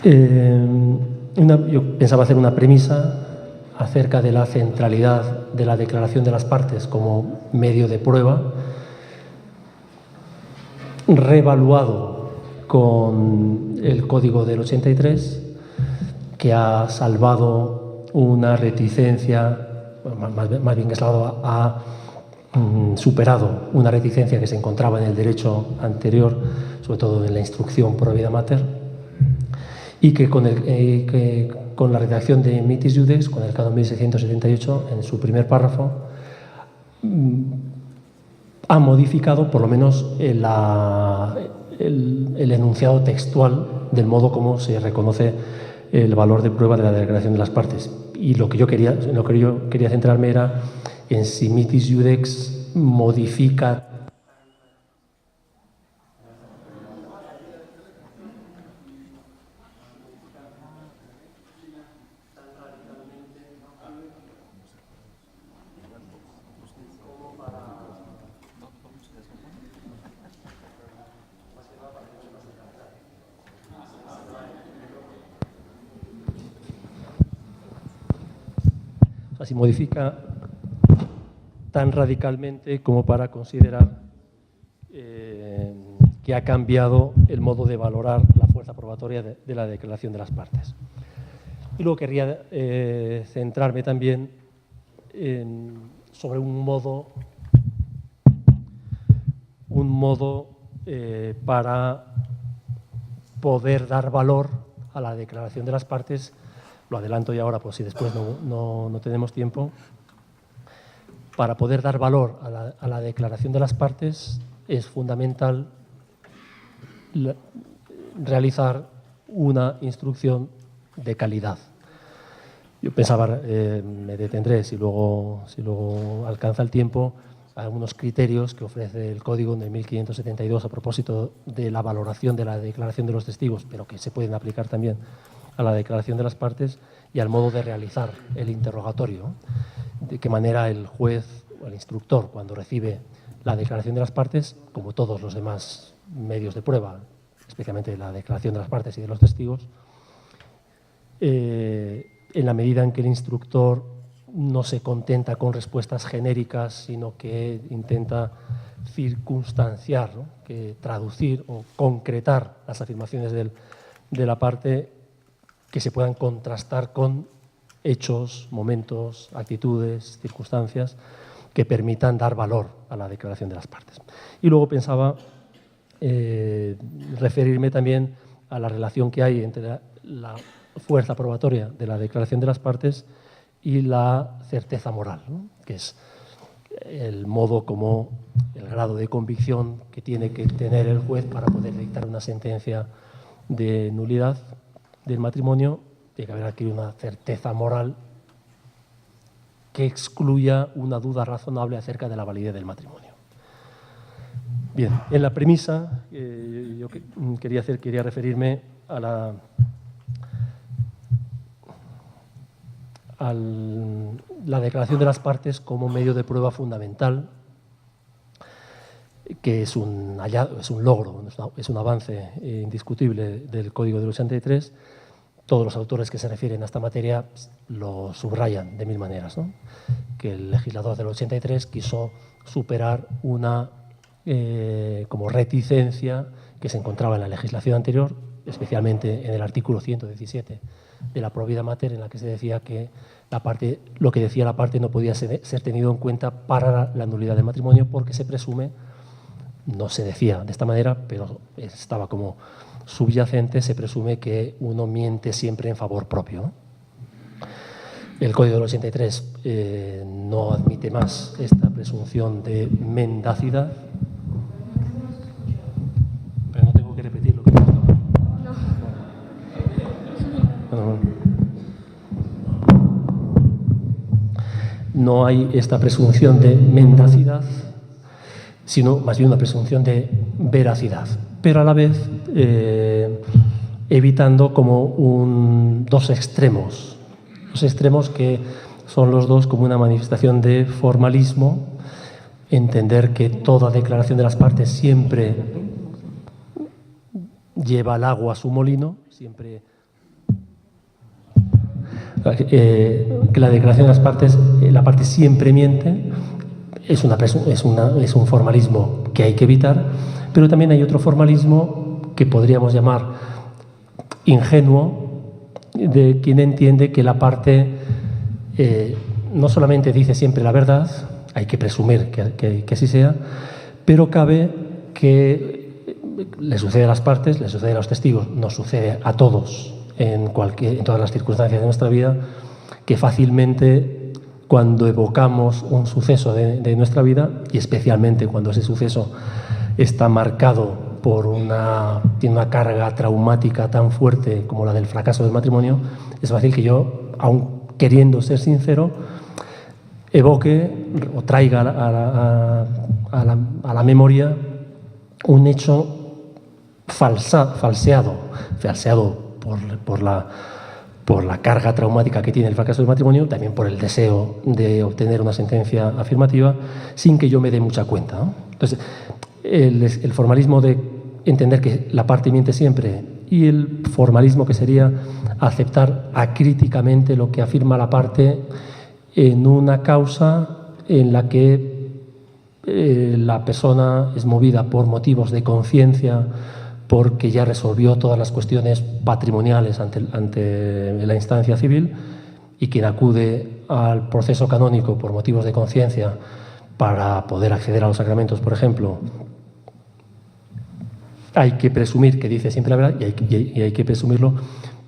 Yo pensaba hacer una premisa acerca de la centralidad de la declaración de las partes como medio de prueba, reevaluado con el Código del 83, que ha salvado una reticencia, más bien que ha superado una reticencia que se encontraba en el derecho anterior, sobre todo en la instrucción pro vida mater, y que con la redacción de Mitis Iudex, con el canon 1678, en su primer párrafo, ha modificado por lo menos el enunciado textual del modo como se reconoce el valor de prueba de la declaración de las partes. Y lo que yo quería centrarme era en si Mitis Iudex modifica si modifica tan radicalmente como para considerar que ha cambiado el modo de valorar la fuerza probatoria de la declaración de las partes. Y luego querría centrarme también sobre un modo para poder dar valor a la declaración de las partes. Lo adelanto ya ahora, por si después no tenemos tiempo. Para poder dar valor a la declaración de las partes es fundamental realizar una instrucción de calidad. Yo pensaba, me detendré si luego alcanza el tiempo, algunos criterios que ofrece el Código de 1572 a propósito de la valoración de la declaración de los testigos, pero que se pueden aplicar también a la declaración de las partes y al modo de realizar el interrogatorio. De qué manera el juez o el instructor, cuando recibe la declaración de las partes, como todos los demás medios de prueba, especialmente la declaración de las partes y de los testigos, en la medida en que el instructor no se contenta con respuestas genéricas, sino que intenta circunstanciar, ¿no?, que traducir o concretar las afirmaciones de la parte, que se puedan contrastar con hechos, momentos, actitudes, circunstancias que permitan dar valor a la declaración de las partes. Y luego pensaba referirme también a la relación que hay entre la fuerza probatoria de la declaración de las partes y la certeza moral, ¿no?, que es el modo como el grado de convicción que tiene que tener el juez para poder dictar una sentencia de nulidad del matrimonio. Tiene que haber aquí una certeza moral que excluya una duda razonable acerca de la validez del matrimonio. Bien, en la premisa yo quería referirme a la declaración de las partes como medio de prueba fundamental, que es un logro, es un avance indiscutible del Código del 83. Todos los autores que se refieren a esta materia lo subrayan de mil maneras, ¿no? Que el legislador del 83 quiso superar una como reticencia que se encontraba en la legislación anterior, especialmente en el artículo 117 de la Pro Vida Mater, en la que se decía que lo que decía la parte no podía ser tenido en cuenta para la nulidad del matrimonio, porque se presume, no se decía de esta manera, pero estaba como subyacente, se presume que uno miente siempre en favor propio, ¿no? El Código del 83 no admite más esta presunción de mendacidad. Pero no tengo que repetir lo que no. No hay esta presunción de mendacidad, sino más bien una presunción de veracidad, pero a la vez evitando como dos extremos que son los dos como una manifestación de formalismo, entender que toda declaración de las partes siempre lleva al agua a su molino, siempre que la declaración de las partes, la parte siempre miente, es un formalismo que hay que evitar, pero también hay otro formalismo que podríamos llamar ingenuo, de quien entiende que la parte no solamente dice siempre la verdad, hay que presumir que así sea, pero cabe que le sucede a las partes, le sucede a los testigos, nos sucede a todos en todas las circunstancias de nuestra vida, que fácilmente cuando evocamos un suceso de nuestra vida, y especialmente cuando ese suceso está marcado tiene una carga traumática tan fuerte como la del fracaso del matrimonio, es fácil que yo, aun queriendo ser sincero, evoque o traiga a la memoria un hecho falseado por la carga traumática que tiene el fracaso del matrimonio, también por el deseo de obtener una sentencia afirmativa, sin que yo me dé mucha cuenta, ¿no? Entonces, el formalismo de entender que la parte miente siempre y el formalismo que sería aceptar acríticamente lo que afirma la parte en una causa en la que la persona es movida por motivos de conciencia, porque ya resolvió todas las cuestiones patrimoniales ante la instancia civil, y quien acude al proceso canónico por motivos de conciencia para poder acceder a los sacramentos, por ejemplo, hay que presumir que dice siempre la verdad y hay que presumirlo,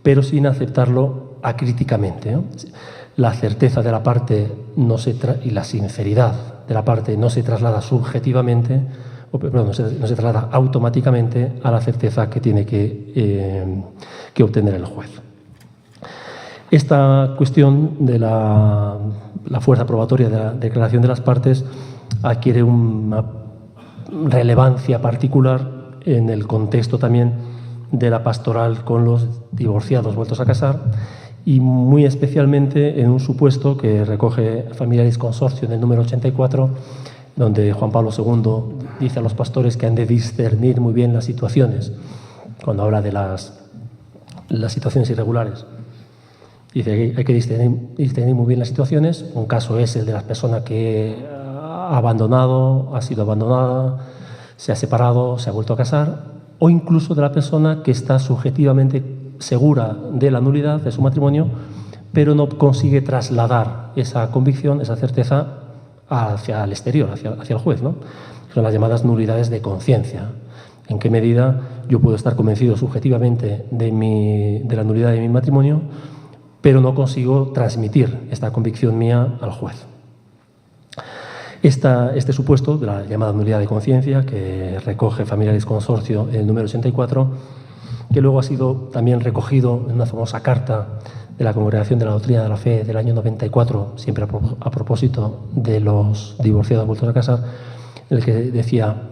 pero sin aceptarlo acríticamente, ¿no? La certeza de la parte y la sinceridad de la parte no se traslada subjetivamente, no se traslada automáticamente a la certeza que tiene que obtener el juez. Esta cuestión de la fuerza probatoria de la declaración de las partes adquiere una relevancia particular en el contexto también de la pastoral con los divorciados vueltos a casar, y muy especialmente en un supuesto que recoge Familiaris Consortio en el número 84, donde Juan Pablo II dice a los pastores que han de discernir muy bien las situaciones, cuando habla de las situaciones irregulares. Dice que hay que discernir muy bien las situaciones. Un caso es el de la persona que ha sido abandonada, se ha separado, se ha vuelto a casar, o incluso de la persona que está subjetivamente segura de la nulidad de su matrimonio, pero no consigue trasladar esa convicción, esa certeza hacia el exterior, hacia el juez, ¿no? Son las llamadas nulidades de conciencia. ¿En qué medida yo puedo estar convencido subjetivamente de la nulidad de mi matrimonio, pero no consigo transmitir esta convicción mía al juez? Este supuesto de la llamada nulidad de conciencia, que recoge Familiaris Consortio en el número 84, que luego ha sido también recogido en una famosa carta de la Congregación de la Doctrina de la Fe del año 94, siempre a propósito de los divorciados vueltos a casar, en el que decía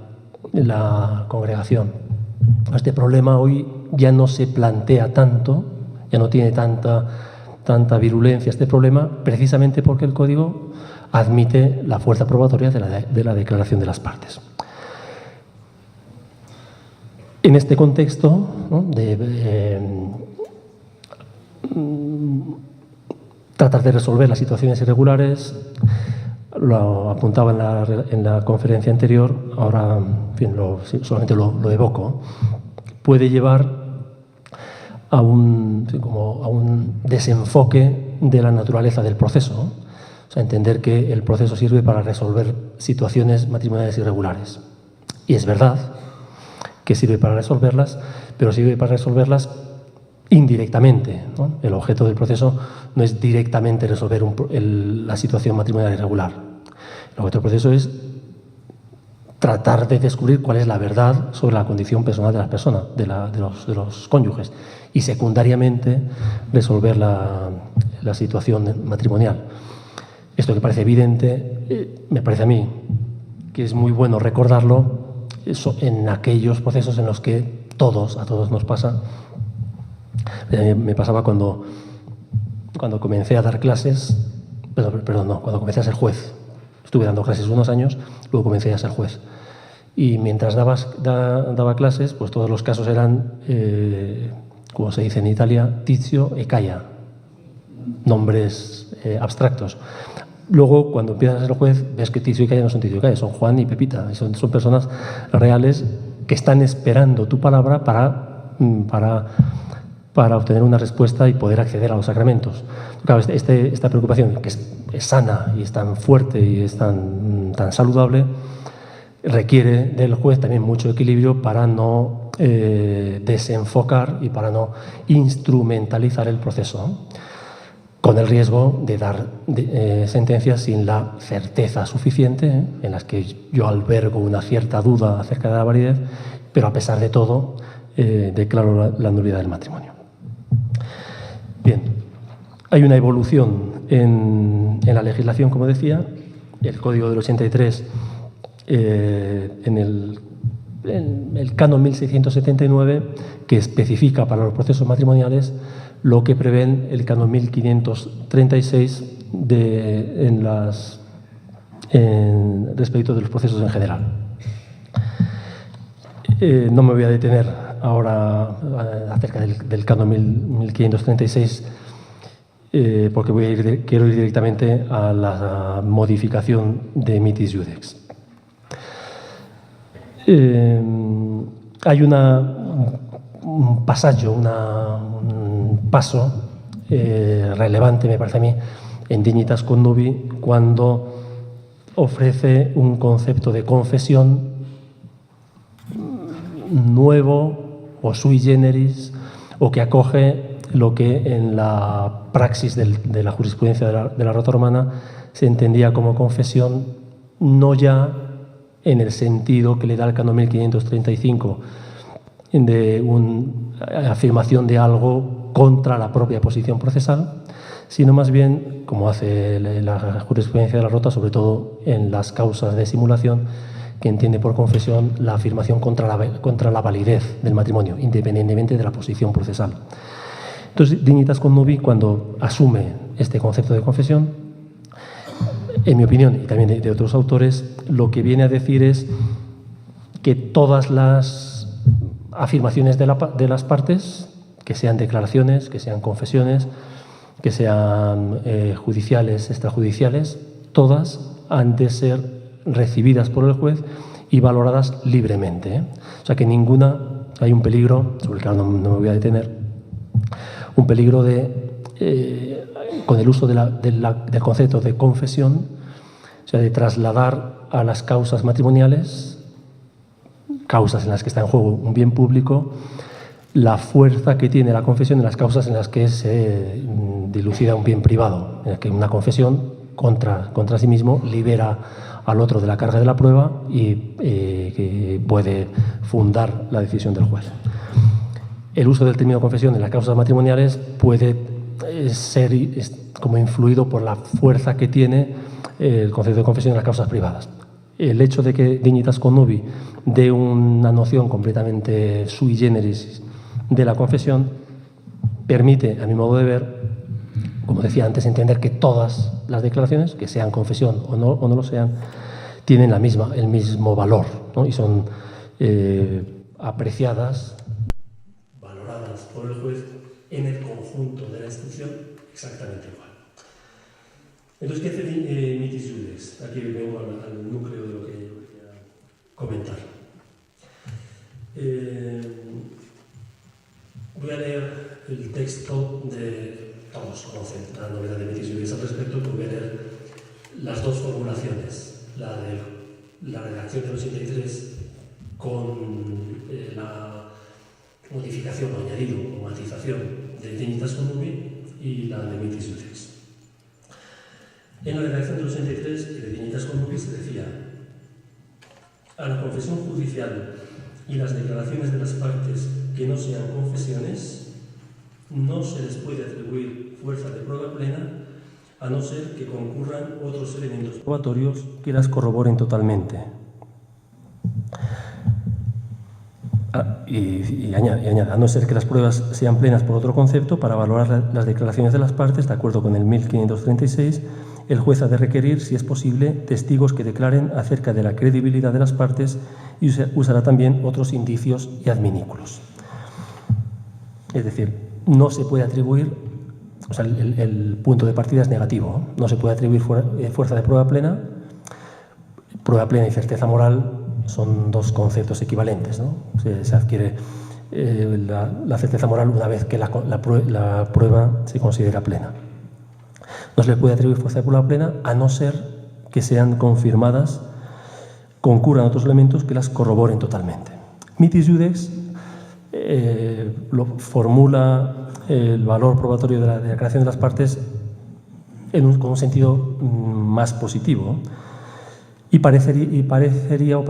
la congregación: este problema hoy ya no se plantea tanto, ya no tiene tanta virulencia este problema, precisamente porque el Código admite la fuerza probatoria de la declaración de las partes. En este contexto, ¿no?, de tratar de resolver las situaciones irregulares, lo apuntaba en la conferencia anterior, ahora en fin, solamente lo evoco, puede llevar a un desenfoque de la naturaleza del proceso, ¿no? O sea, entender que el proceso sirve para resolver situaciones matrimoniales irregulares. Y es verdad que sirve para resolverlas, pero sirve para resolverlas indirectamente, ¿no? El objeto del proceso no es directamente resolver la situación matrimonial irregular. El objeto del proceso es tratar de descubrir cuál es la verdad sobre la condición personal de las personas, de los cónyuges, y secundariamente resolver la situación matrimonial. Esto que parece evidente, me parece a mí que es muy bueno recordarlo en aquellos procesos en los que a todos nos pasa. Me pasaba cuando comencé a dar clases, cuando comencé a ser juez. Estuve dando clases unos años, luego comencé a ser juez. Y mientras daba clases, pues todos los casos eran, como se dice en Italia, tizio e caia. nombres abstractos. Luego, cuando empiezas a ser juez, ves que Ticio y Calla no son Ticio y Calla, son Juan y Pepita. Son personas reales que están esperando tu palabra para obtener una respuesta y poder acceder a los sacramentos. Claro, esta preocupación, que es sana y es tan fuerte y es tan saludable, requiere del juez también mucho equilibrio para no desenfocar y para no instrumentalizar el proceso, ¿no? Con el riesgo de dar sentencias sin la certeza suficiente, en las que yo albergo una cierta duda acerca de la validez, pero a pesar de todo declaro la nulidad del matrimonio. Bien, hay una evolución en la legislación, como decía. El Código del 83, en el canon 1679, que especifica para los procesos matrimoniales lo que prevén el canon 1536 respecto de los procesos en general. No me voy a detener ahora acerca del canon 1536 porque quiero ir directamente a la modificación de Mitis Iudex. Hay un paso relevante, me parece a mí, en Dignitas Connubii, cuando ofrece un concepto de confesión nuevo o sui generis, o que acoge lo que en la praxis de la jurisprudencia de la Rota Romana se entendía como confesión, no ya en el sentido que le da el canon 1535 de una afirmación de algo contra la propia posición procesal, sino más bien, como hace la jurisprudencia de la Rota, sobre todo en las causas de simulación, que entiende por confesión la afirmación contra la validez del matrimonio, independientemente de la posición procesal. Entonces, Dignitas Connubii, cuando asume este concepto de confesión, en mi opinión, y también de otros autores, lo que viene a decir es que todas las afirmaciones de las partes, que sean declaraciones, que sean confesiones, que sean judiciales, extrajudiciales, todas han de ser recibidas por el juez y valoradas libremente, ¿eh? O sea que ninguna, hay un peligro, sobre el que no me voy a detener, un peligro con el uso del concepto de confesión, o sea, de trasladar a las causas matrimoniales, causas en las que está en juego un bien público, la fuerza que tiene la confesión en las causas en las que se dilucida un bien privado, en las que una confesión contra sí mismo libera al otro de la carga de la prueba y que puede fundar la decisión del juez. El uso del término confesión en las causas matrimoniales puede ser como influido por la fuerza que tiene el concepto de confesión en las causas privadas. El hecho de que Dignitas Connubii dé una noción completamente sui generis de la confesión permite, a mi modo de ver, como decía antes, entender que todas las declaraciones, que sean confesión o no lo sean, tienen el mismo valor, ¿no? Y son apreciadas, valoradas por el juez en el conjunto de la instrucción exactamente igual. Entonces, ¿qué hace Mitis Iudex? Aquí vengo al núcleo de lo que yo quería comentar. Voy a leer el texto todos conocen la novedad de Mitis Iudex al respecto, pero voy a leer las dos formulaciones, la de la redacción del 83 con la modificación o añadido o matización de Dignitas Connubii y la de Mitis Iudex. En la redacción del 83 de Dignitas Connubii se decía: a la confesión judicial y las declaraciones de las partes que no sean confesiones no se les puede atribuir fuerza de prueba plena a no ser que concurran otros elementos probatorios que las corroboren totalmente. Y añade, a no ser que las pruebas sean plenas por otro concepto, para valorar las declaraciones de las partes, de acuerdo con el 1536, el juez ha de requerir, si es posible, testigos que declaren acerca de la credibilidad de las partes y usará también otros indicios y adminículos. Es decir, no se puede atribuir o sea, el punto de partida es negativo. No se puede atribuir fuerza de prueba plena. Prueba plena y certeza moral son dos conceptos equivalentes, ¿no? Se adquiere la certeza moral una vez que la prueba se considera plena. No se le puede atribuir fuerza de prueba plena a no ser que sean confirmadas, concurran otros elementos que las corroboren totalmente. Mitis iudex formula el valor probatorio de la declaración de las partes con un sentido más positivo y pareciera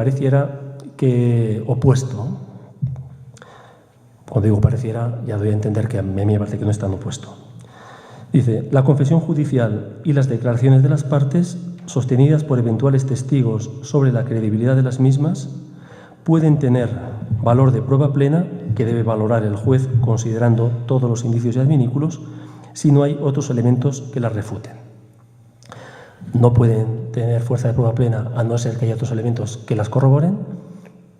que opuesto. Cuando digo pareciera, ya doy a entender que a mí me parece que no es tan opuesto. Dice, la confesión judicial y las declaraciones de las partes, sostenidas por eventuales testigos sobre la credibilidad de las mismas, pueden tener valor de prueba plena que debe valorar el juez considerando todos los indicios y adminículos si no hay otros elementos que las refuten. No pueden tener fuerza de prueba plena a no ser que haya otros elementos que las corroboren.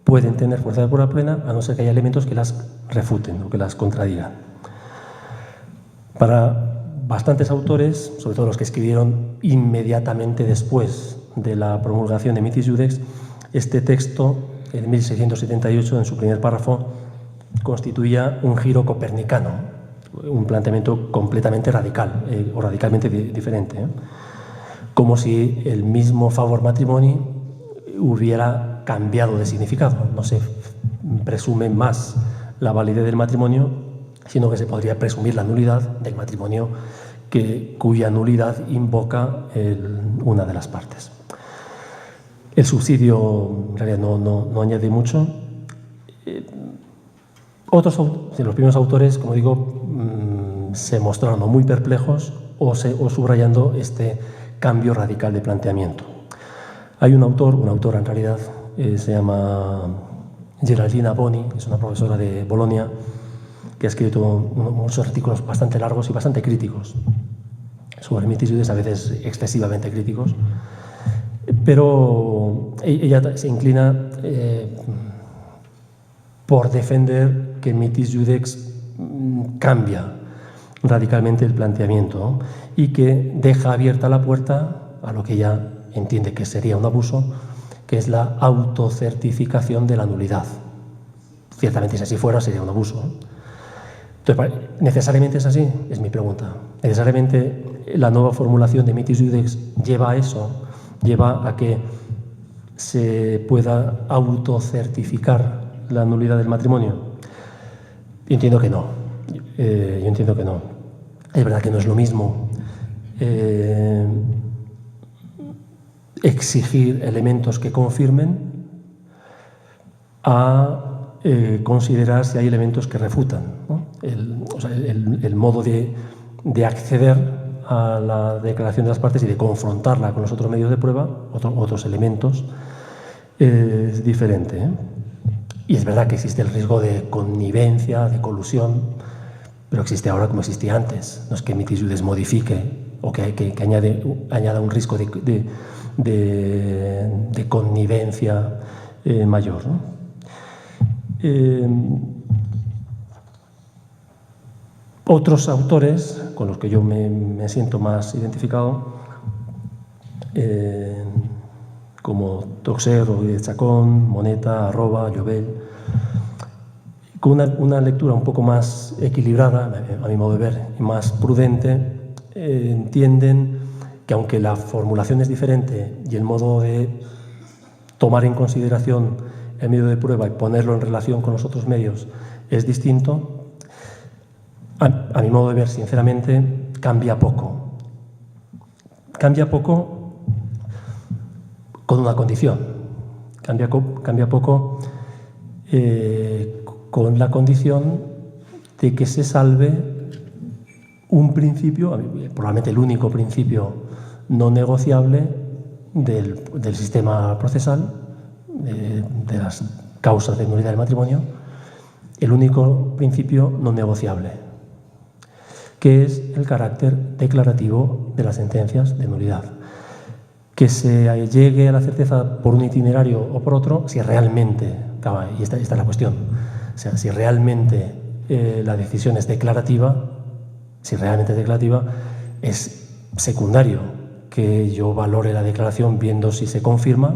Pueden tener fuerza de prueba plena a no ser que haya elementos que las refuten o que las contradigan. Para bastantes autores, sobre todo los que escribieron inmediatamente después de la promulgación de Mitis iudex, este texto, en 1678, en su primer párrafo, constituía un giro copernicano, un planteamiento completamente radical o radicalmente diferente, como si el mismo favor matrimoni hubiera cambiado de significado. No se presume más la validez del matrimonio, sino que se podría presumir la nulidad del matrimonio cuya nulidad invoca una de las partes. El subsidio en realidad no añade mucho. Los primeros autores, como digo, se mostraron muy perplejos o subrayando este cambio radical de planteamiento. Hay una autora en realidad, se llama Geraldina Boni, es una profesora de Bolonia, que ha escrito muchos artículos bastante largos y bastante críticos sobre Mitis iudex, a veces excesivamente críticos, pero ella se inclina por defender que Mitis iudex cambia radicalmente el planteamiento, ¿no? Y que deja abierta la puerta a lo que ella entiende que sería un abuso, que es la autocertificación de la nulidad. Ciertamente, si así fuera, sería un abuso, ¿no? Entonces, ¿necesariamente es así? Es mi pregunta. ¿Necesariamente la nueva formulación de Mitis iudex lleva a eso? ¿Lleva a que se pueda autocertificar la nulidad del matrimonio? Yo entiendo que no. Es verdad que no es lo mismo exigir elementos que confirmen a considerar si hay elementos que refutan, ¿no? El modo de acceder a la declaración de las partes y de confrontarla con los otros medios de prueba, otros elementos, es diferente, ¿eh? Y es verdad que existe el riesgo de connivencia, de colusión, pero existe ahora como existía antes. No es que Mitis iudex modifique o que añada un riesgo de connivencia mayor, ¿no? Otros autores con los que yo me siento más identificado, como Toxer, Chacón, Moneta, Arroba, Llobell, con una lectura un poco más equilibrada, a mi modo de ver, y más prudente, entienden que aunque la formulación es diferente y el modo de tomar en consideración el medio de prueba y ponerlo en relación con los otros medios es distinto, a mi modo de ver, sinceramente, cambia poco. Cambia poco con una condición. Cambia poco con la condición de que se salve un principio, probablemente el único principio no negociable del sistema procesal, de las causas de nulidad del matrimonio, el único principio no negociable, que es el carácter declarativo de las sentencias de nulidad. Que se llegue a la certeza por un itinerario o por otro, si realmente, y esta es la cuestión, o sea, si realmente la decisión es declarativa, si realmente es declarativa, es secundario que yo valore la declaración viendo si se confirma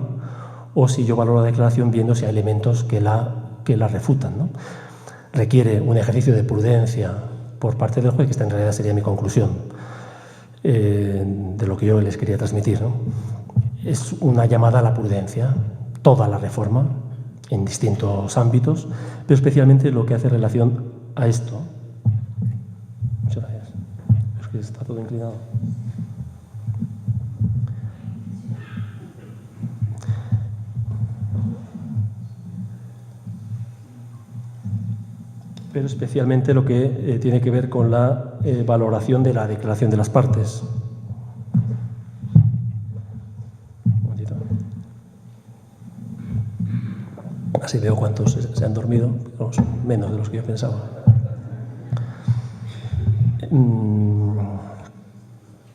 o si yo valoro la declaración viendo si hay elementos que la refutan, ¿no? Requiere un ejercicio de prudencia por parte del juez, que esta en realidad sería mi conclusión de lo que yo les quería transmitir, ¿no? Es una llamada a la prudencia, toda la reforma, en distintos ámbitos, pero especialmente lo que hace relación a esto. Muchas gracias. Es que está todo inclinado. Pero especialmente lo que tiene que ver con la valoración de la declaración de las partes. Un momentito. Así veo cuántos se han dormido, pero son menos de los que yo pensaba.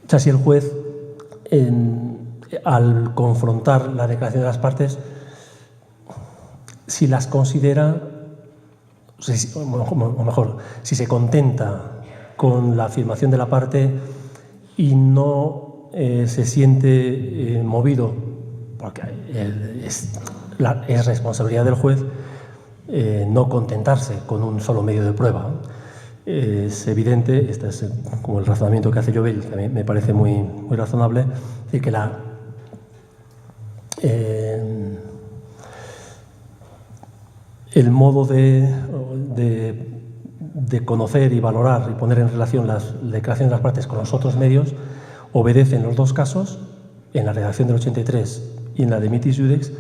O sea, si el juez, al confrontar la declaración de las partes, si las considera, o mejor, si se contenta con la afirmación de la parte y no se siente movido, porque es responsabilidad del juez no contentarse con un solo medio de prueba. Es evidente, este es como el razonamiento que hace Llobell, que a mí me parece muy razonable, es decir, que el modo de conocer y valorar y poner en relación las declaraciones de las partes con los otros medios obedece en los dos casos, en la redacción del 83 y en la de Mitis Judex,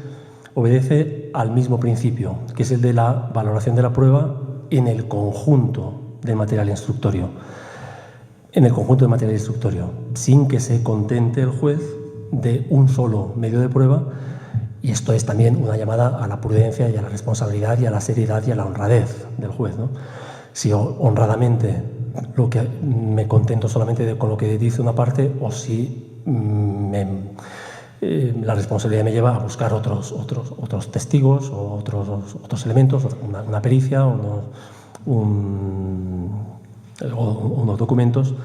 obedece al mismo principio, que es el de la valoración de la prueba en el conjunto del material instructorio. En el conjunto del material instructorio, sin que se contente el juez de un solo medio de prueba. Y esto es también una llamada a la prudencia y a la responsabilidad y a la seriedad y a la honradez del juez, ¿no? Si honradamente me contento solamente con lo que dice una parte, o si la responsabilidad me lleva a buscar otros testigos o otros elementos, una pericia o unos documentos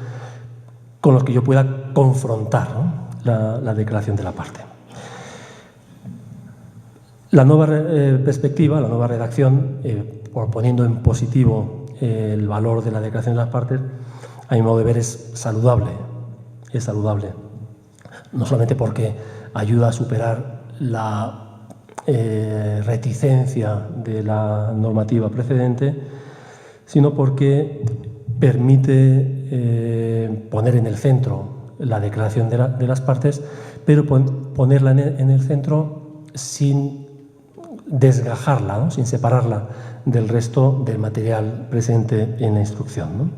con los que yo pueda confrontar, ¿no?, la declaración de la parte. La nueva perspectiva, la nueva redacción, poniendo en positivo el valor de la declaración de las partes, a mi modo de ver es saludable. Es saludable. No solamente porque ayuda a superar la reticencia de la normativa precedente, sino porque permite poner en el centro la declaración de las partes, pero ponerla en el centro sin desgajarla, ¿no?, sin separarla del resto del material presente en la instrucción, ¿no?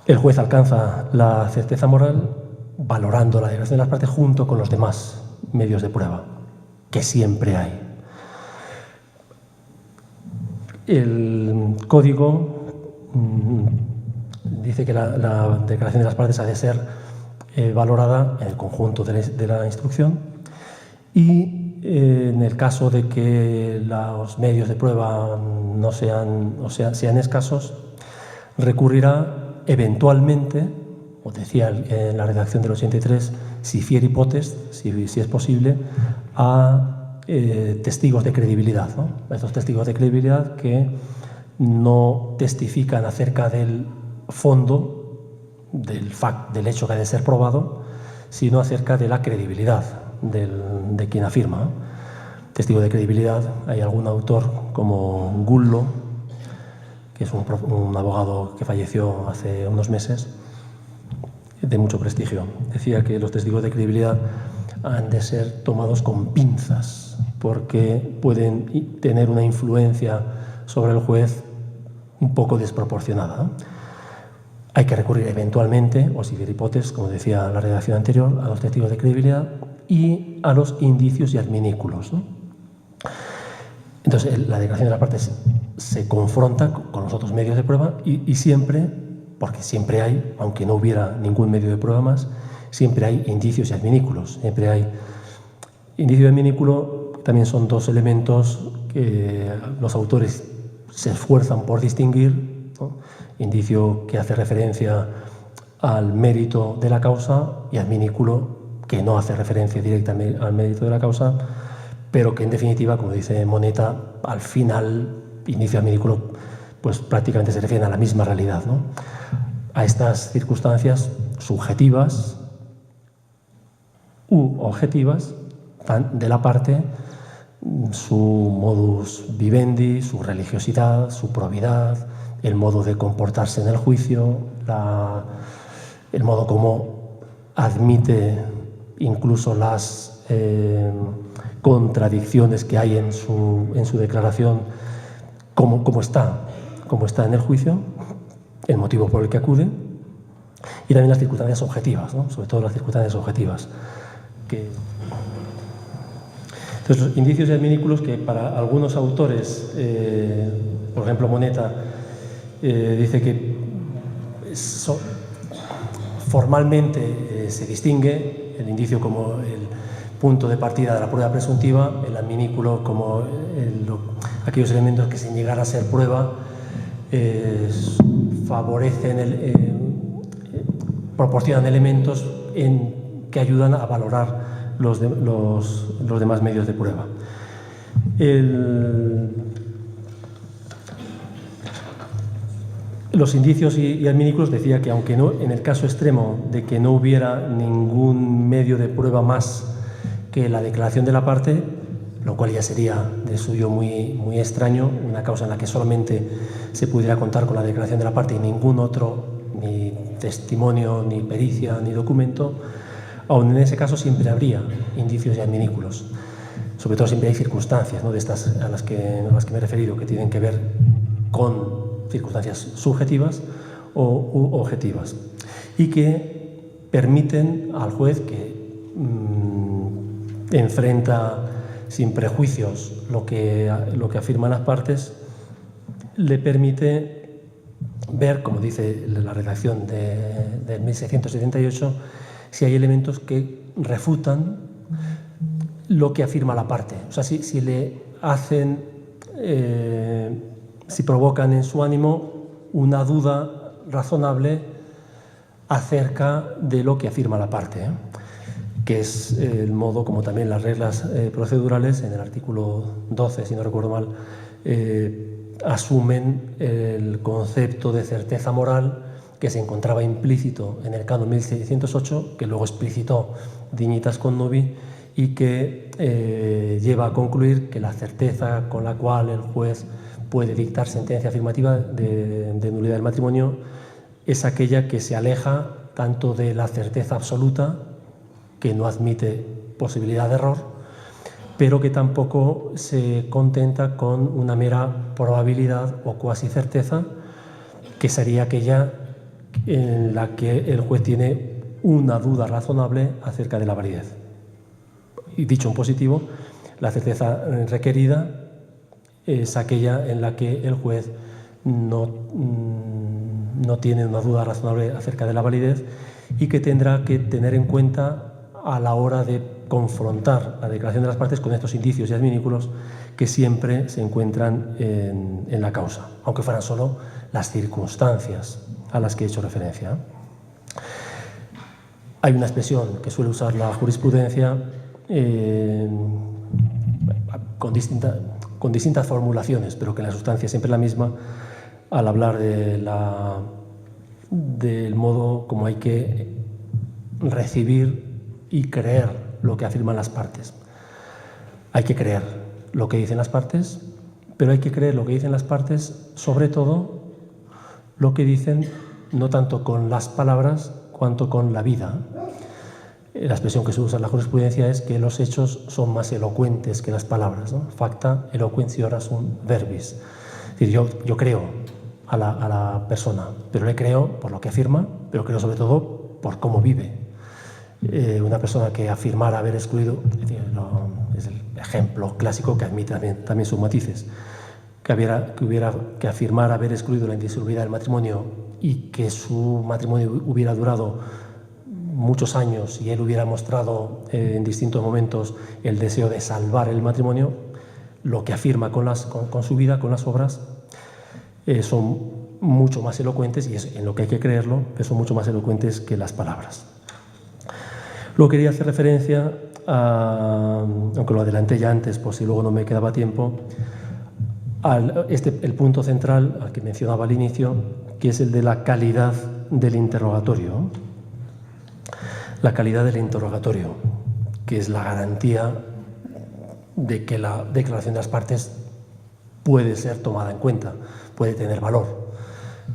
El juez alcanza la certeza moral valorando la declaración de las partes junto con los demás medios de prueba, que siempre hay. El código dice que la declaración de las partes ha de ser valorada en el conjunto de la instrucción, y en el caso de que los medios de prueba no sean escasos, recurrirá eventualmente, os decía en la redacción del 83, si fieri potest, si es posible, a testigos de credibilidad, ¿no? Estos testigos de credibilidad que no testifican acerca del fondo del hecho que ha de ser probado, sino acerca de la credibilidad de quien afirma, ¿no? Testigo de credibilidad, hay algún autor como Gullo, que es un abogado que falleció hace unos meses, de mucho prestigio. Decía que los testigos de credibilidad han de ser tomados con pinzas, porque pueden tener una influencia sobre el juez un poco desproporcionada, ¿no? Hay que recurrir eventualmente, o si fieri potest, como decía la redacción anterior, a los testigos de credibilidad y a los indicios y adminículos, ¿no? Entonces, la declaración de las partes se confronta con los otros medios de prueba y siempre, porque siempre hay, aunque no hubiera ningún medio de prueba más, siempre hay indicios y adminículos. Siempre hay indicio y adminículo, también son dos elementos que los autores se esfuerzan por distinguir, ¿no? Indicio que hace referencia al mérito de la causa y adminículo que no hace referencia directamente al mérito de la causa, pero que en definitiva, como dice Moneta, al final, inicio y adminículo, pues prácticamente se refieren a la misma realidad, ¿no? A estas circunstancias subjetivas u objetivas de la parte, su modus vivendi, su religiosidad, su probidad, el modo de comportarse en el juicio, el modo como admite incluso las contradicciones que hay en su declaración, cómo está en el juicio, el motivo por el que acude, y también las circunstancias objetivas, ¿no? Sobre todo las circunstancias objetivas. Entonces, los indicios y adminículos que para algunos autores, por ejemplo Moneta, dice que formalmente se distingue el indicio como el punto de partida de la prueba presuntiva, el adminículo como aquellos elementos que sin llegar a ser prueba proporcionan elementos que ayudan a valorar los demás medios de prueba. Los indicios y adminículos, decía que aunque no, en el caso extremo de que no hubiera ningún medio de prueba más que la declaración de la parte, lo cual ya sería de suyo muy, muy extraño, una causa en la que solamente se pudiera contar con la declaración de la parte y ningún otro, ni testimonio, ni pericia, ni documento, aún en ese caso siempre habría indicios y adminículos. Sobre todo siempre hay circunstancias, ¿no?, de estas a las que me he referido, que tienen que ver con circunstancias subjetivas u objetivas y que permiten al juez que enfrenta sin prejuicios lo que afirman las partes, le permite ver, como dice la redacción de 1678, si hay elementos que refutan lo que afirma la parte. O sea, si le hacen, si provocan en su ánimo una duda razonable acerca de lo que afirma la parte, que es el modo como también las reglas procedurales, en el artículo 12, si no recuerdo mal, asumen el concepto de certeza moral que se encontraba implícito en el canon 1608, que luego explicitó Dignitas Connubii, y que lleva a concluir que la certeza con la cual el juez puede dictar sentencia afirmativa de nulidad del matrimonio es aquella que se aleja tanto de la certeza absoluta, que no admite posibilidad de error, pero que tampoco se contenta con una mera probabilidad o cuasi certeza, que sería aquella en la que el juez tiene una duda razonable acerca de la validez. Y dicho en positivo, la certeza requerida es aquella en la que el juez no tiene una duda razonable acerca de la validez y que tendrá que tener en cuenta a la hora de confrontar la declaración de las partes con estos indicios y adminículos que siempre se encuentran en la causa, aunque fueran solo las circunstancias a las que he hecho referencia. Hay una expresión que suele usar la jurisprudencia con distintas formulaciones, pero que la sustancia es siempre la misma, al hablar del modo como hay que recibir y creer lo que afirman las partes. Hay que creer lo que dicen las partes, pero hay que creer lo que dicen las partes, sobre todo lo que dicen no tanto con las palabras cuanto con la vida. La expresión que se usa en la jurisprudencia es que los hechos son más elocuentes que las palabras, ¿no? Facta eloquentiora sunt verbis. Es decir, yo creo a la persona, pero le creo por lo que afirma, pero creo sobre todo por cómo vive. Una persona que afirmara haber excluido, es el ejemplo clásico que admite también sus matices, que afirmara haber excluido la indisolubilidad del matrimonio y que su matrimonio hubiera durado muchos años y él hubiera mostrado en distintos momentos el deseo de salvar el matrimonio, lo que afirma con su vida, con las obras, son mucho más elocuentes, y es en lo que hay que creerlo, que son mucho más elocuentes que las palabras. Luego quería hacer referencia, aunque lo adelanté ya antes, por si luego no me quedaba tiempo, el punto central al que mencionaba al inicio, que es el de la calidad del interrogatorio. La calidad del interrogatorio, que es la garantía de que la declaración de las partes puede ser tomada en cuenta, puede tener valor,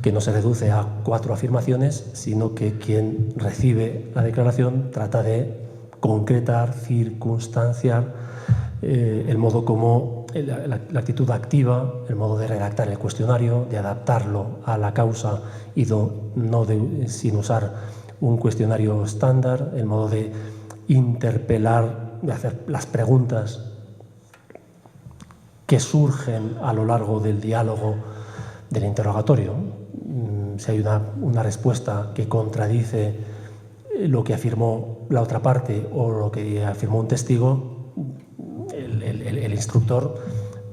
que no se reduce a 4 afirmaciones, sino que quien recibe la declaración trata de concretar, circunstanciar el modo como la actitud activa, el modo de redactar el cuestionario, de adaptarlo a la causa y sin usar un cuestionario estándar, el modo de interpelar, de hacer las preguntas que surgen a lo largo del diálogo del interrogatorio. Si hay una respuesta que contradice lo que afirmó la otra parte o lo que afirmó un testigo, el instructor,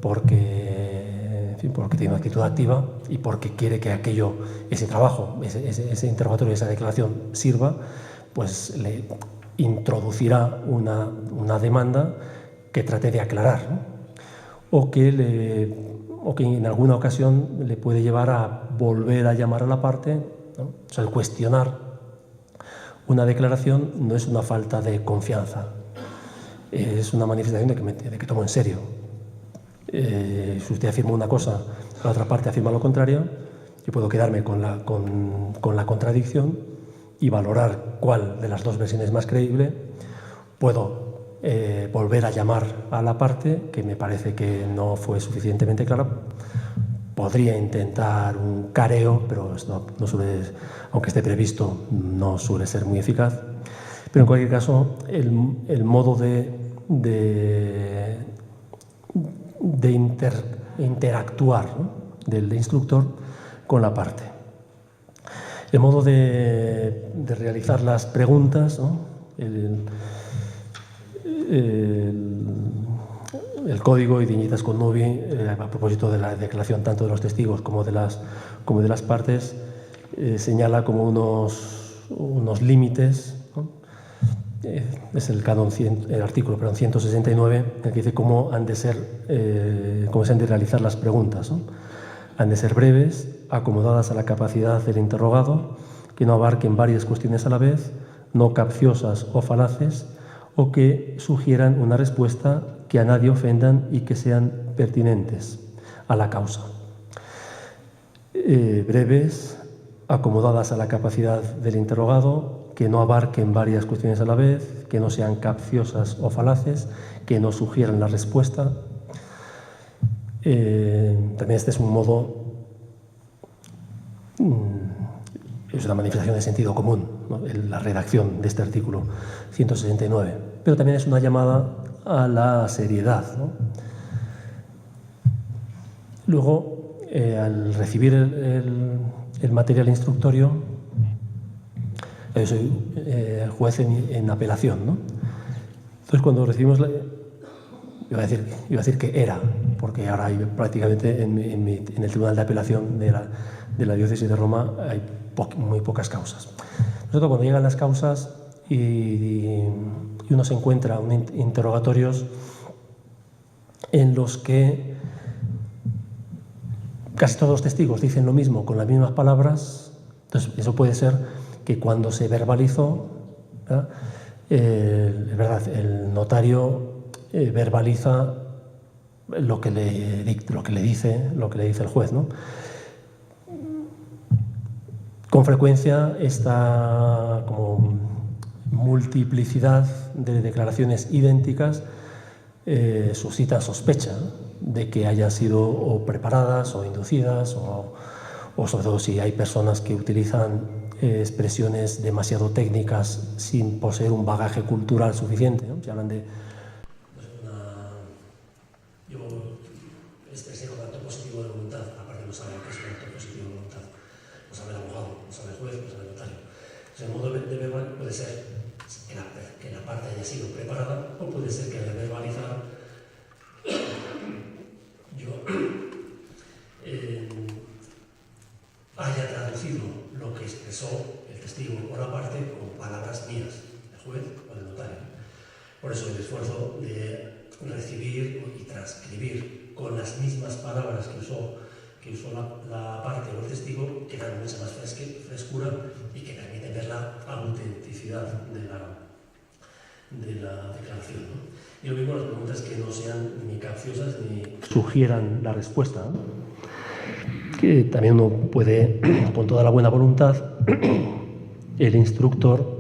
porque tiene una actitud activa y porque quiere que ese trabajo, ese interrogatorio, esa declaración sirva, pues le introducirá una demanda que trate de aclarar, ¿no? o que en alguna ocasión le puede llevar a volver a llamar a la parte, ¿no? O sea, el cuestionar una declaración no es una falta de confianza, es una manifestación de que tomo en serio. Si usted afirma una cosa, la otra parte afirma lo contrario, yo puedo quedarme con la contradicción y valorar cuál de las dos versiones es más creíble. Puedo volver a llamar a la parte que me parece que no fue suficientemente clara. Podría intentar un careo, pero no suele, aunque esté previsto, no suele ser muy eficaz. Pero en cualquier caso, el modo de interactuar, ¿no? del instructor con la parte. El modo de realizar las preguntas, ¿no? El código y Dignitas Connubi, a propósito de la declaración tanto de los testigos como de las partes, señala como unos límites, ¿no? Es el artículo 169, en el que dice cómo se han de realizar las preguntas, ¿no? Han de ser breves, acomodadas a la capacidad del interrogado, que no abarquen varias cuestiones a la vez, no capciosas o falaces, o que sugieran una respuesta que a nadie ofendan y que sean pertinentes a la causa. Breves, acomodadas a la capacidad del interrogado, que no abarquen varias cuestiones a la vez, que no sean capciosas o falaces, que no sugieran la respuesta. También este es un modo, es una manifestación de sentido común, ¿no? La redacción de este artículo 169, pero también es una llamada a la seriedad, ¿no? Luego, al recibir el material instructorio, yo soy juez en apelación, ¿no? Entonces, cuando recibimos iba a decir que era, porque ahora hay prácticamente en el Tribunal de Apelación de la Diócesis de Roma hay muy pocas causas. Nosotros, cuando llegan las causas y uno se encuentra interrogatorios en los que casi todos los testigos dicen lo mismo con las mismas palabras, entonces eso puede ser que cuando se verbalizó, es verdad, el notario verbaliza lo que le dice el juez, ¿no? Con frecuencia esta como multiplicidad de declaraciones idénticas suscita sospecha de que hayan sido o preparadas o inducidas o sobre todo si hay personas que utilizan expresiones demasiado técnicas sin poseer un bagaje cultural suficiente, ¿no? Se hablan de yo expresé con acto positivo de voluntad, aparte no sabe qué es un acto positivo de voluntad, no sabe el abogado, no sabe el juez, no sabe el notario. Entonces, el modo de verbal puede ser que la parte haya sido preparada o puede ser que al verbalizar yo traducido lo que expresó el testigo o la parte como palabras mías, del juez o del notario. Por eso el esfuerzo de recibir y transcribir con las mismas palabras que usó la parte o el testigo, que dan mucha más frescura y que permiten ver la autenticidad de la declaración, ¿no? Y lo mismo las preguntas que no sean ni capciosas ni sugieran la respuesta, ¿no? Que también uno puede, con toda la buena voluntad, el instructor,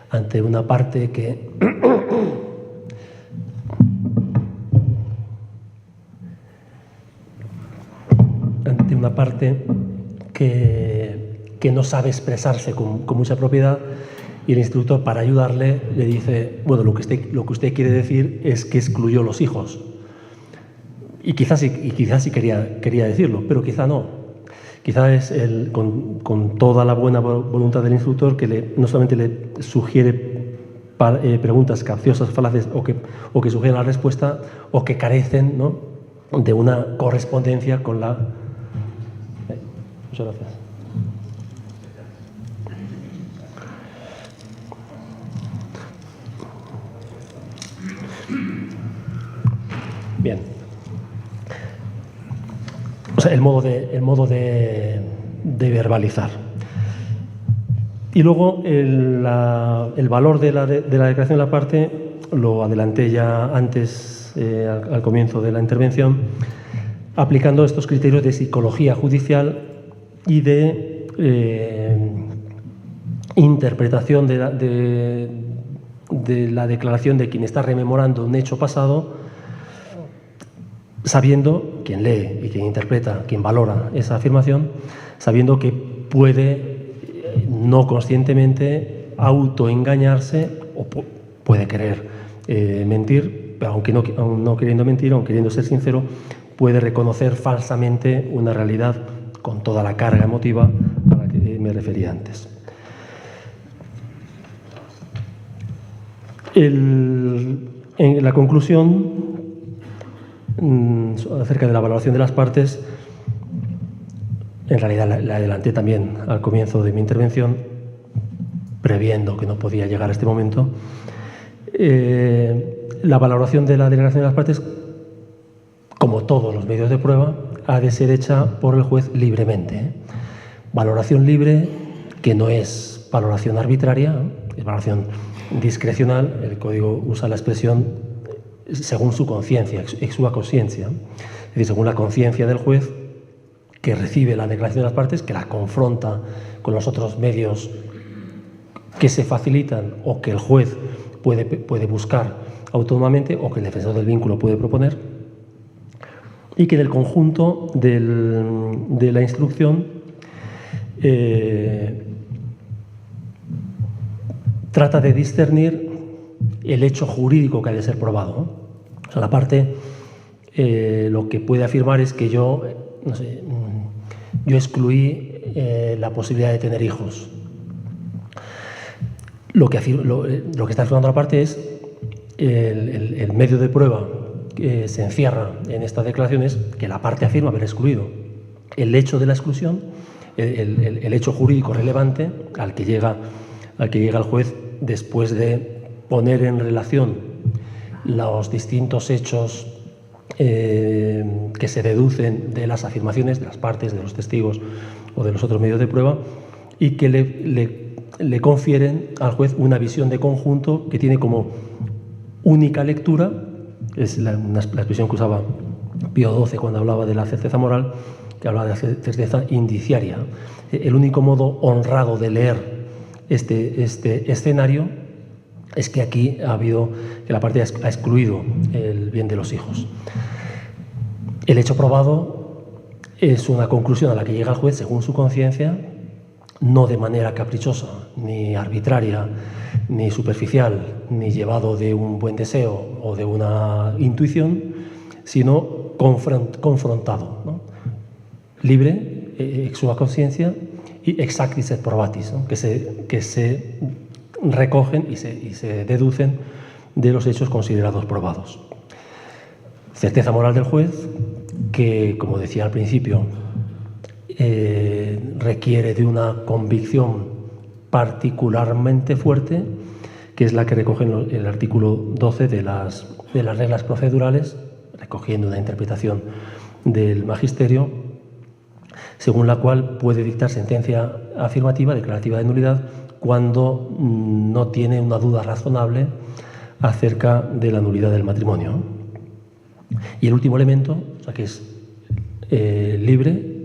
ante una parte que no sabe expresarse con mucha propiedad, y el instructor, para ayudarle, le dice, bueno, lo que usted quiere decir es que excluyó los hijos. Y quizás sí quería decirlo, pero quizá no. Quizá es con toda la buena voluntad del instructor que no solamente le sugiere preguntas capciosas, falaces, o que sugieren la respuesta, o que carecen, ¿no?, de una correspondencia con la... Muchas gracias. Bien. O sea, el modo de verbalizar. Y luego el valor de la declaración de la parte lo adelanté ya antes, al comienzo de la intervención, aplicando estos criterios de psicología judicial y de interpretación de la declaración de quien está rememorando un hecho pasado, sabiendo, quien lee y quien interpreta, quien valora esa afirmación, sabiendo que puede no conscientemente autoengañarse o puede querer mentir, pero aunque no queriendo mentir, aunque queriendo ser sincero, puede reconocer falsamente una realidad con toda la carga emotiva a la que me refería antes. En la conclusión, acerca de la valoración de las partes, en realidad la adelanté también al comienzo de mi intervención, previendo que no podía llegar a este momento. La valoración de la declaración de las partes, como todos los medios de prueba, ha de ser hecha por el juez libremente. Valoración libre, que no es valoración arbitraria, es valoración discrecional. El Código usa la expresión según su conciencia, ex sua consciencia, es decir, según la conciencia del juez, que recibe la declaración de las partes, que la confronta con los otros medios que se facilitan o que el juez puede buscar autónomamente o que el defensor del vínculo puede proponer, y que del conjunto de la instrucción trata de discernir el hecho jurídico que ha de ser probado, ¿no? O sea, la parte lo que puede afirmar es que yo excluí la posibilidad de tener hijos. Lo que está afirmando la parte es el medio de prueba que se encierra en esta declaración es que la parte afirma haber excluido el hecho de la exclusión, el hecho jurídico relevante al que llega el juez después de poner en relación los distintos hechos que se deducen de las afirmaciones de las partes, de los testigos o de los otros medios de prueba, y que le confieren al juez una visión de conjunto que tiene como única lectura, es la expresión que usaba Pío XII cuando hablaba de la certeza moral, que hablaba de la certeza indiciaria. El único modo honrado de leer este escenario es que aquí que la parte ha excluido el bien de los hijos. El hecho probado es una conclusión a la que llega el juez según su conciencia, no de manera caprichosa, ni arbitraria, ni superficial, ni llevado de un buen deseo o de una intuición, sino confrontado, ¿no? Libre, ex sua consciencia, y exactis et probatis, ¿no? que se recogen y se deducen de los hechos considerados probados. Certeza moral del juez, que, como decía al principio, requiere de una convicción particularmente fuerte, que es la que recoge en el artículo 12 de las reglas procedurales, recogiendo una interpretación del magisterio, según la cual puede dictar sentencia afirmativa, declarativa de nulidad, cuando no tiene una duda razonable acerca de la nulidad del matrimonio. Y el último elemento, o sea, que es libre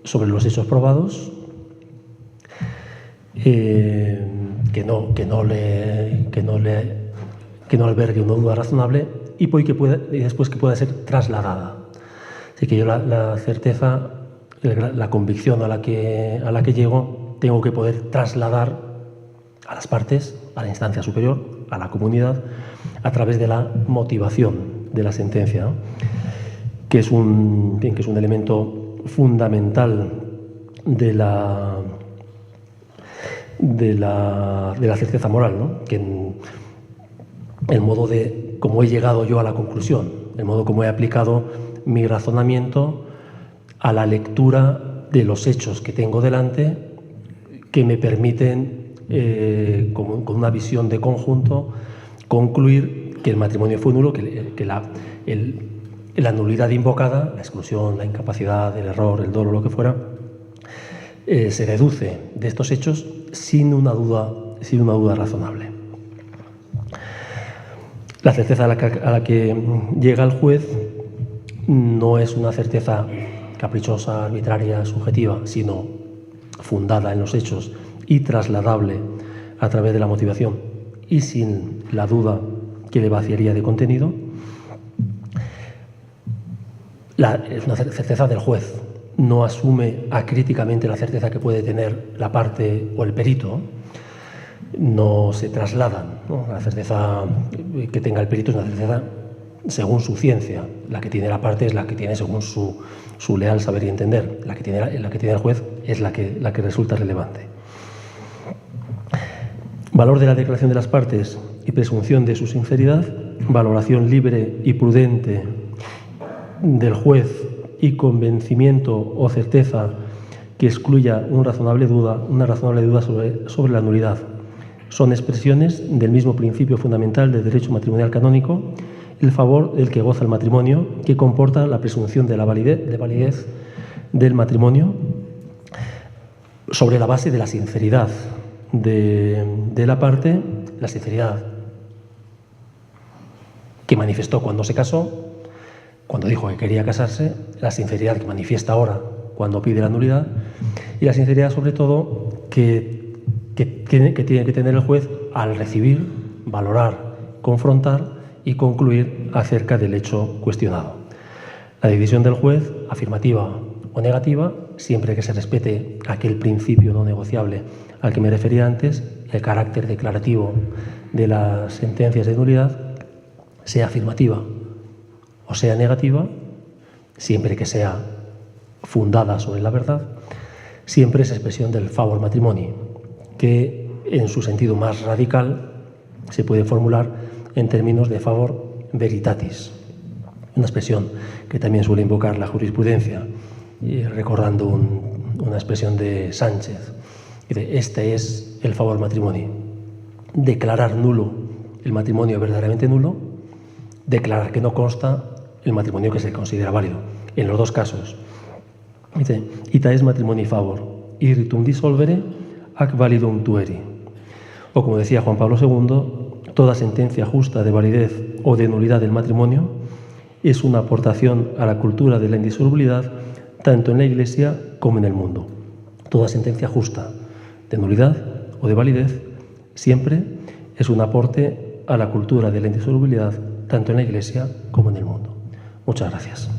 sobre los hechos probados, que no albergue una duda razonable y después que pueda ser trasladada. Así que yo la certeza, la convicción a la que llego, tengo que poder trasladar a las partes, a la instancia superior, a la comunidad, a través de la motivación de la sentencia, ¿no? que es un elemento fundamental de la certeza moral, ¿no? Que el modo de cómo he llegado yo a la conclusión, el modo como he aplicado mi razonamiento a la lectura de los hechos que tengo delante, que me permiten, con una visión de conjunto, concluir que el matrimonio fue nulo, que la nulidad invocada, la exclusión, la incapacidad, el error, el dolo, lo que fuera, se deduce de estos hechos sin una duda razonable. La certeza a la que llega el juez no es una certeza caprichosa, arbitraria, subjetiva, sino fundada en los hechos y trasladable a través de la motivación y sin la duda que le vaciaría de contenido. Es una certeza del juez. No asume acríticamente la certeza que puede tener la parte o el perito. No se trasladan, ¿no? La certeza que tenga el perito es una certeza según su ciencia. La que tiene la parte es la que tiene según su leal saber y entender. La que tiene el juez es la que resulta relevante. Valor de la declaración de las partes y presunción de su sinceridad. Valoración libre y prudente del juez y convencimiento o certeza que excluya una razonable duda sobre la nulidad. Son expresiones del mismo principio fundamental del derecho matrimonial canónico, el favor del que goza el matrimonio, que comporta la presunción de validez del matrimonio sobre la base de la sinceridad de la parte, la sinceridad que manifestó cuando se casó, cuando dijo que quería casarse, la sinceridad que manifiesta ahora cuando pide la nulidad y la sinceridad sobre todo que tiene que tener el juez al recibir, valorar, confrontar y concluir acerca del hecho cuestionado. La decisión del juez, afirmativa o negativa, siempre que se respete aquel principio no negociable al que me refería antes, el carácter declarativo de las sentencias de nulidad, sea afirmativa o sea negativa, siempre que sea fundada sobre la verdad, siempre es expresión del favor matrimoni, que en su sentido más radical se puede formular en términos de favor veritatis, una expresión que también suele invocar la jurisprudencia, recordando una expresión de Sánchez. Este es el favor matrimoni: declarar nulo el matrimonio verdaderamente nulo, declarar que no consta el matrimonio que se considera válido. En los dos casos. Dice, ita es matrimoni favor, irritum dissolvere, ac validum tueri. O como decía Juan Pablo II, toda sentencia justa de validez o de nulidad del matrimonio es una aportación a la cultura de la indisolubilidad, tanto en la Iglesia como en el mundo. Toda sentencia justa de nulidad o de validez siempre es un aporte a la cultura de la indisolubilidad, tanto en la Iglesia como en el mundo. Muchas gracias.